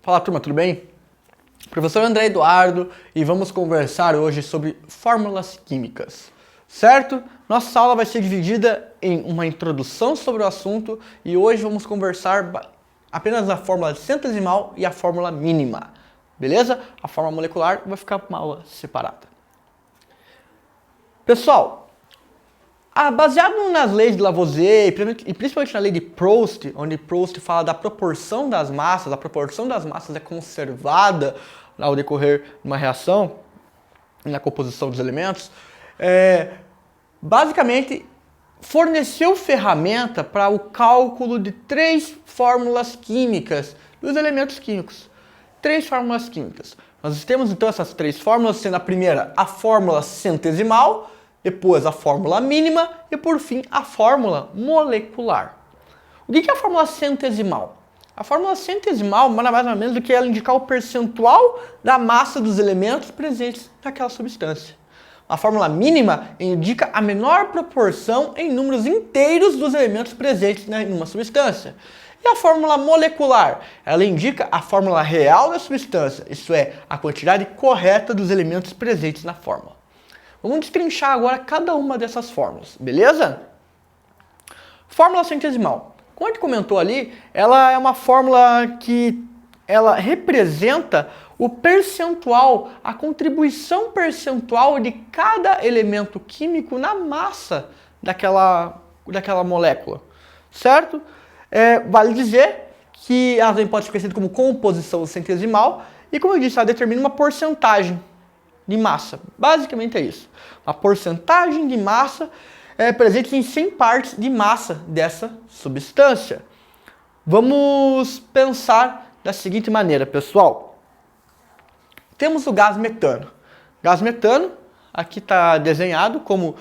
Fala turma, tudo bem? Professor André Eduardo e vamos conversar hoje sobre fórmulas químicas, certo? Nossa aula vai ser dividida em uma introdução sobre o assunto e hoje vamos conversar apenas a fórmula centesimal e a fórmula mínima, beleza? A fórmula molecular vai ficar uma aula separada. Pessoal, baseado nas leis de Lavoisier e principalmente na lei de Proust, onde Proust fala da proporção das massas, a proporção das massas é conservada ao decorrer de uma reação, na composição dos elementos, basicamente forneceu ferramenta para o cálculo de 3 fórmulas químicas dos elementos químicos. 3 fórmulas químicas. Nós temos então essas 3 fórmulas, sendo a primeira a fórmula centesimal, depois a fórmula mínima e por fim a fórmula molecular. O que é a fórmula centesimal? A fórmula centesimal nada mais nada menos do que ela indicar o percentual da massa dos elementos presentes naquela substância. A fórmula mínima indica a menor proporção em números inteiros dos elementos presentes em uma substância. E a fórmula molecular? Ela indica a fórmula real da substância, isto é, a quantidade correta dos elementos presentes na fórmula. Vamos destrinchar agora cada uma dessas fórmulas, beleza? Fórmula centesimal. Como a gente comentou ali, ela é uma fórmula que ela representa o percentual, a contribuição percentual de cada elemento químico na massa daquela molécula, certo? Vale dizer que ela também pode ser conhecida como composição centesimal e, como eu disse, ela determina uma porcentagem de massa. Basicamente é isso. Uma porcentagem de massa presente em 100 partes de massa dessa substância. Vamos pensar da seguinte maneira, pessoal. Temos o gás metano. Gás metano, aqui está desenhado como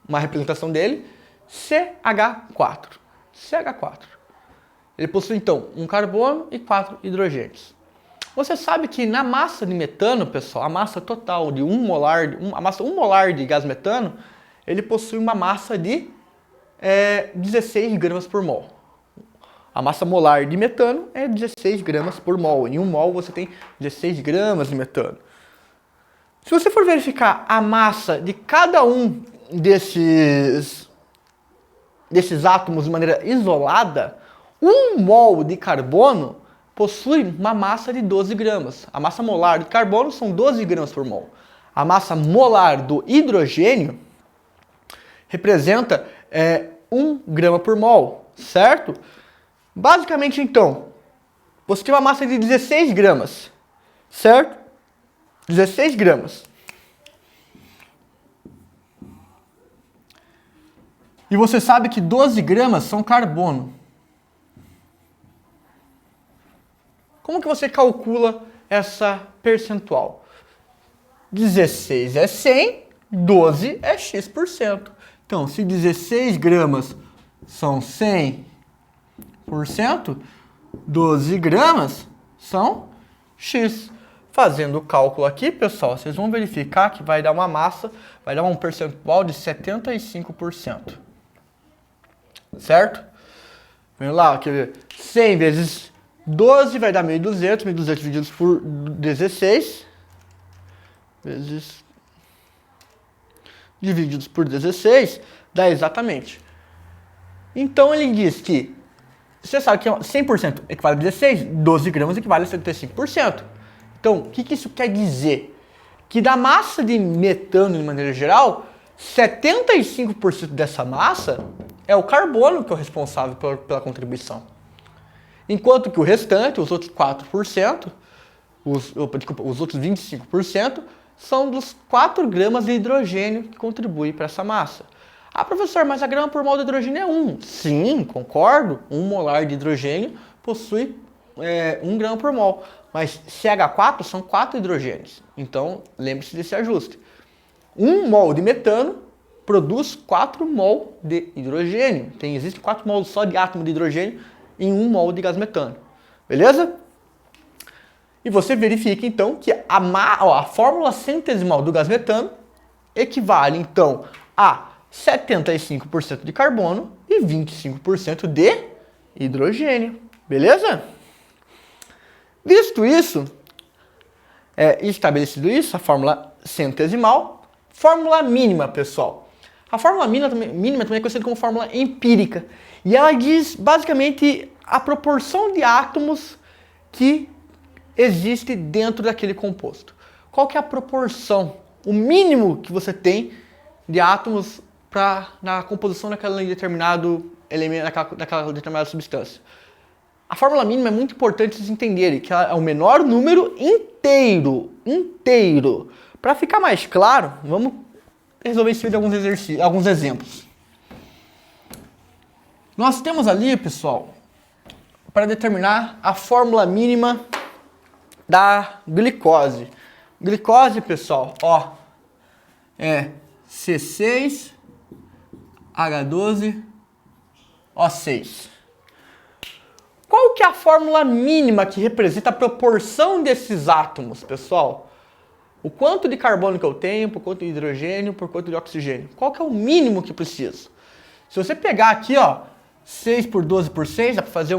uma representação dele, CH4. CH4. Ele possui então um carbono e 4 hidrogênios. Você sabe que na massa de metano, pessoal, a massa total de a massa 1 molar de gás metano, ele possui uma massa de 16 gramas por mol. A massa molar de metano é 16 gramas por mol. Em 1 mol você tem 16 gramas de metano. Se você for verificar a massa de cada um desses átomos de maneira isolada, 1 mol de carbono possui uma massa de 12 gramas. A massa molar de carbono são 12 gramas por mol. A massa molar do hidrogênio representa 1 grama por mol, certo? Basicamente, então, você tem uma massa de 16 gramas, certo? 16 gramas. E você sabe que 12 gramas são carbono. Como que você calcula essa percentual? 16 é 100, 12 é x%. Então, se 16 gramas são 100%, 12 gramas são x. Fazendo o cálculo aqui, pessoal, vocês vão verificar que vai dar uma massa, vai dar um percentual de 75%. Certo? Vamos lá, quer ver? 100 vezes 12 vai dar 1.200, 1.200 divididos por 16, divididos por 16, dá exatamente. Então ele diz que, você sabe que 100% equivale a 16, 12 gramas equivale a 75%. Então, o que isso quer dizer? Que da massa de metano, de maneira geral, 75% dessa massa é o carbono que é o responsável pela contribuição. Enquanto que o restante, os outros 4%, os outros 25%, são dos 4 gramas de hidrogênio que contribuem para essa massa. Ah, professor, mas a grama por mol de hidrogênio é 1. Sim, concordo. 1 molar de hidrogênio possui 1 grama por mol. Mas CH4 são 4 hidrogênios. Então, lembre-se desse ajuste. 1 mol de metano produz 4 mol de hidrogênio. Existem 4 mols só de átomo de hidrogênio em 1 mol de gás metano. Beleza? E você verifica, então, que a fórmula centesimal do gás metano equivale, então, a 75% de carbono e 25% de hidrogênio. Beleza? Visto isso, estabelecido isso, a fórmula centesimal, fórmula mínima, pessoal. A fórmula mínima também é conhecida como fórmula empírica. E ela diz basicamente a proporção de átomos que existe dentro daquele composto. Qual que é a proporção, o mínimo que você tem de átomos na composição daquele determinado elemento, daquela determinada substância. A fórmula mínima é muito importante vocês entenderem que ela é o menor número inteiro. Para ficar mais claro, vamos resolver isso de alguns exemplos. Nós temos ali, pessoal, para determinar a fórmula mínima da glicose. Glicose, pessoal, ó, é C6H12O6. Qual que é a fórmula mínima que representa a proporção desses átomos, pessoal? O quanto de carbono que eu tenho, por quanto de hidrogênio, por quanto de oxigênio. Qual que é o mínimo que preciso? Se você pegar aqui, ó, 6 por 12 por 6, dá para fazer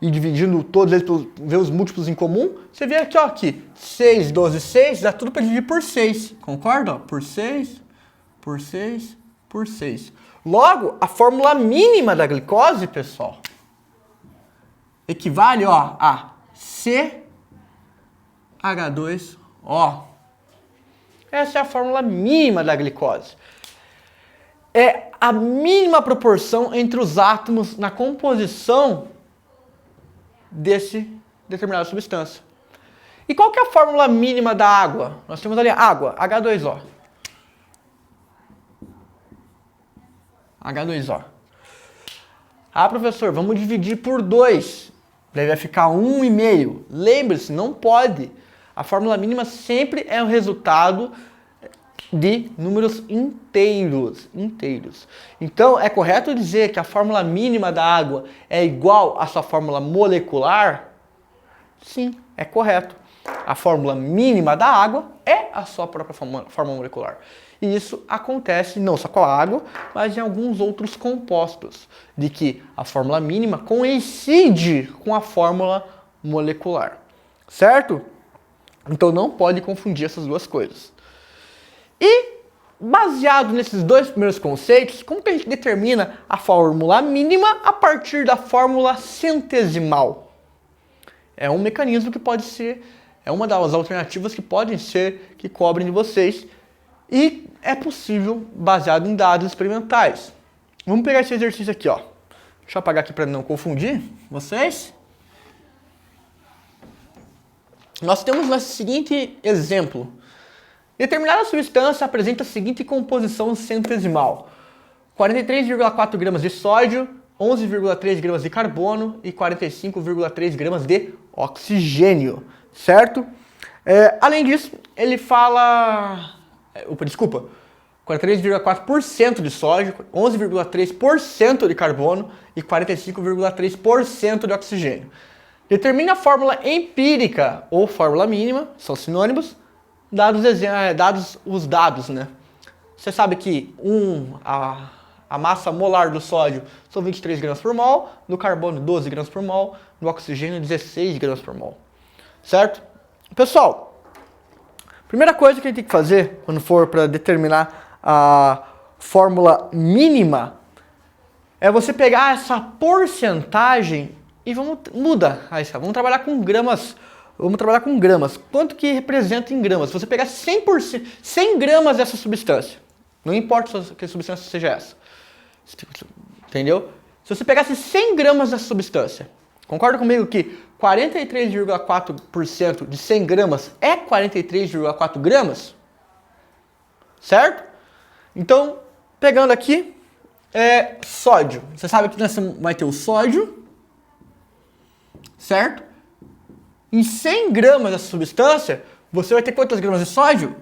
ir dividindo todos eles, ver os múltiplos em comum. Você vê aqui, ó, 6, 12, 6, dá tudo para dividir por 6. Concorda? Por 6, por 6, por 6. Logo, a fórmula mínima da glicose, pessoal, equivale, ó, a CH2O. Essa é a fórmula mínima da glicose. É a mínima proporção entre os átomos na composição desse determinada substância. E qual que é a fórmula mínima da água? Nós temos ali a água, H2O. H2O. Ah, professor, vamos dividir por 2. Daí vai ficar 1,5. Lembre-se, não pode. A fórmula mínima sempre é o resultado de números inteiros. Então, é correto dizer que a fórmula mínima da água é igual à sua fórmula molecular? Sim, é correto. A fórmula mínima da água é a sua própria fórmula molecular. E isso acontece não só com a água, mas em alguns outros compostos, de que a fórmula mínima coincide com a fórmula molecular. Certo? Então não pode confundir essas duas coisas. E, baseado nesses dois primeiros conceitos, como que a gente determina a fórmula mínima a partir da fórmula centesimal? É um mecanismo que pode ser, é uma das alternativas que podem ser, que cobrem de vocês, e é possível baseado em dados experimentais. Vamos pegar esse exercício aqui, ó. Deixa eu apagar aqui para não confundir vocês. Nós temos o seguinte exemplo. Determinada substância apresenta a seguinte composição centesimal: 43,4 gramas de sódio, 11,3 gramas de carbono e 45,3 gramas de oxigênio, certo? Além disso, ele fala... 43,4% de sódio, 11,3% de carbono e 45,3% de oxigênio. Determine a fórmula empírica ou fórmula mínima, são sinônimos, dados os dados, né? Você sabe que a massa molar do sódio são 23 gramas por mol, do carbono 12 gramas por mol, do oxigênio 16 gramas por mol. Certo? Pessoal, primeira coisa que a gente tem que fazer quando for para determinar a fórmula mínima é você pegar essa porcentagem e vamos trabalhar com gramas. Vamos trabalhar com gramas. Quanto que representa em gramas? Se você pegar 100%, 100 gramas dessa substância, não importa que substância seja essa, entendeu? Se você pegasse 100 gramas dessa substância, concorda comigo que 43,4% de 100 gramas é 43,4 gramas? Certo? Então, pegando aqui, sódio. Você sabe que nessa vai ter o sódio, certo? Em 100 gramas dessa substância, você vai ter quantas gramas de sódio?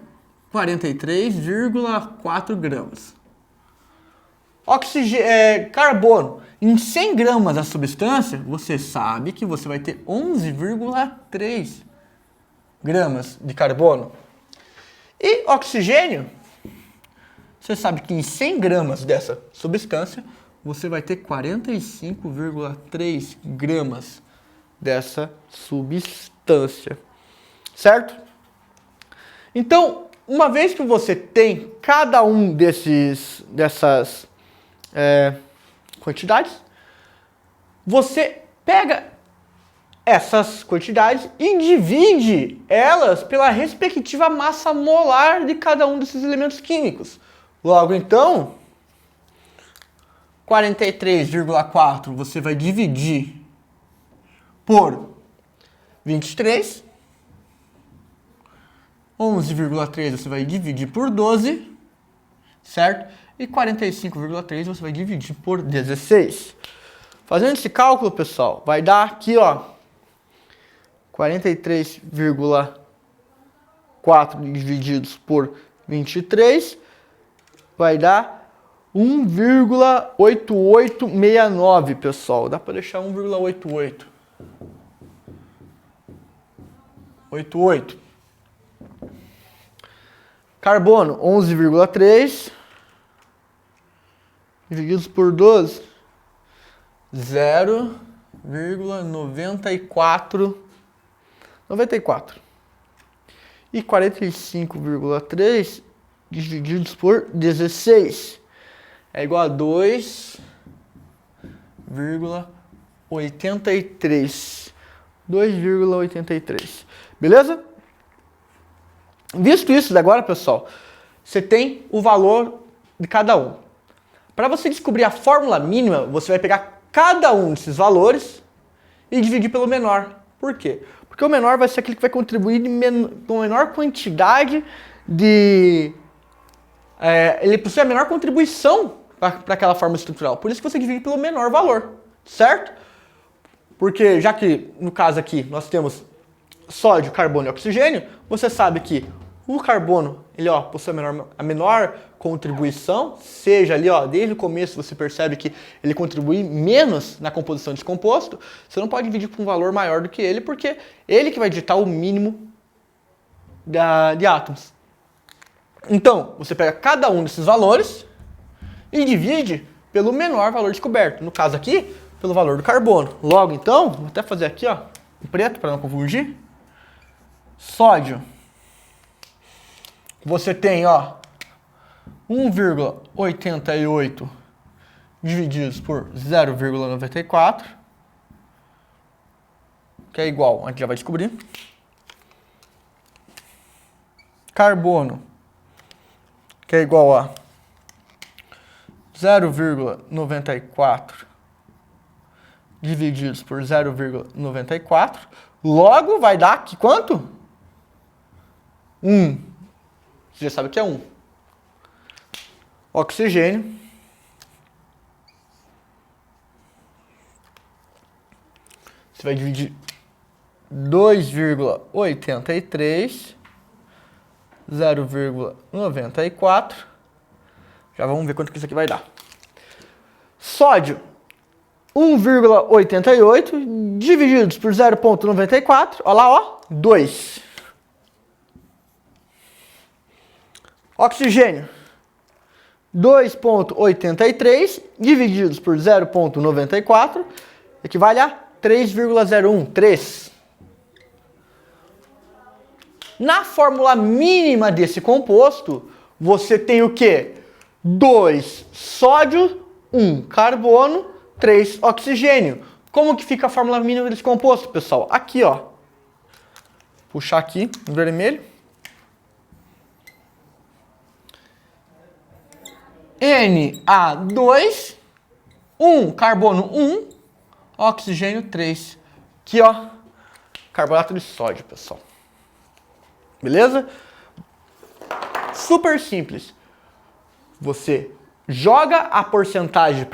43,4 gramas. Carbono. Em 100 gramas da substância, você sabe que você vai ter 11,3 gramas de carbono. E oxigênio, você sabe que em 100 gramas dessa substância, você vai ter 45,3 gramas dessa substância, certo? Então, uma vez que você tem cada um dessas quantidades, você pega essas quantidades e divide elas pela respectiva massa molar de cada um desses elementos químicos. Logo, então, 43,4 você vai dividir por 23. 11,3 você vai dividir por 12, certo? E 45,3 você vai dividir por 16. Fazendo esse cálculo, pessoal, vai dar aqui, ó, 43,4 divididos por 23 vai dar 1,8869, pessoal. Dá para deixar 1,88. 88. Carbono, 11,3 divididos por 12, 0,94. E 45,3 divididos por 16 é igual a 2,83. 2,83. Beleza? Visto isso agora, pessoal, você tem o valor de cada um. Para você descobrir a fórmula mínima, você vai pegar cada um desses valores e dividir pelo menor. Por quê? Porque o menor vai ser aquele que vai contribuir com a menor quantidade de... ele possui a menor contribuição para aquela fórmula estrutural. Por isso que você divide pelo menor valor, certo? Porque já que, no caso aqui, nós temos sódio, carbono e oxigênio, você sabe que o carbono, ele possui a menor contribuição, seja ali, desde o começo você percebe que ele contribui menos na composição desse composto, você não pode dividir por um valor maior do que ele, porque ele que vai ditar o mínimo de átomos. Então, você pega cada um desses valores e divide pelo menor valor descoberto. No caso aqui, pelo valor do carbono. Logo, então, vou até fazer aqui, em preto, para não confundir. Sódio. Você tem, 1,88 divididos por 0,94, que é igual, a gente já vai descobrir. Carbono, que é igual a 0,94 divididos por 0,94. Logo, vai dar aqui quanto? 1. Você já sabe que é 1. Oxigênio. Você vai dividir 2,83, 0,94. Já vamos ver quanto que isso aqui vai dar. Sódio, 1,88 divididos por 0,94. Olha lá, 2. Oxigênio, 2,83 divididos por 0,94 equivale a 3,01, 3. Na fórmula mínima desse composto, você tem o quê? 2 sódio, 1 carbono, 3 oxigênio. Como que fica a fórmula mínima desse composto, pessoal? Aqui, puxar aqui, em vermelho. Na2, 1 carbono 1, oxigênio 3. Aqui, carbonato de sódio, pessoal. Beleza? Super simples. Você joga a porcentagem,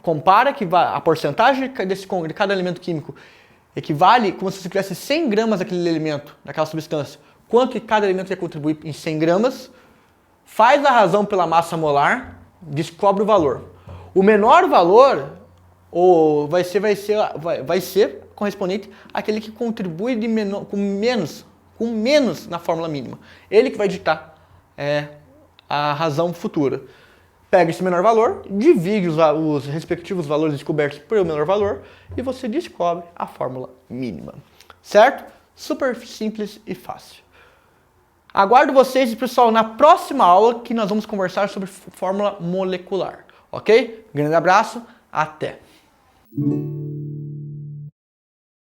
compara que a porcentagem de cada elemento químico equivale como se você tivesse 100 gramas daquele elemento, daquela substância. Quanto que cada elemento ia contribuir em 100 gramas, faz a razão pela massa molar, descobre o valor. O menor valor vai ser correspondente àquele que contribui com menos na fórmula mínima. Ele que vai ditar a razão futura. pega esse menor valor, divide os respectivos valores descobertos pelo menor valor e você descobre a fórmula mínima. Certo? Super simples e fácil. Aguardo vocês, pessoal, na próxima aula que nós vamos conversar sobre fórmula molecular. Ok? Grande abraço, até!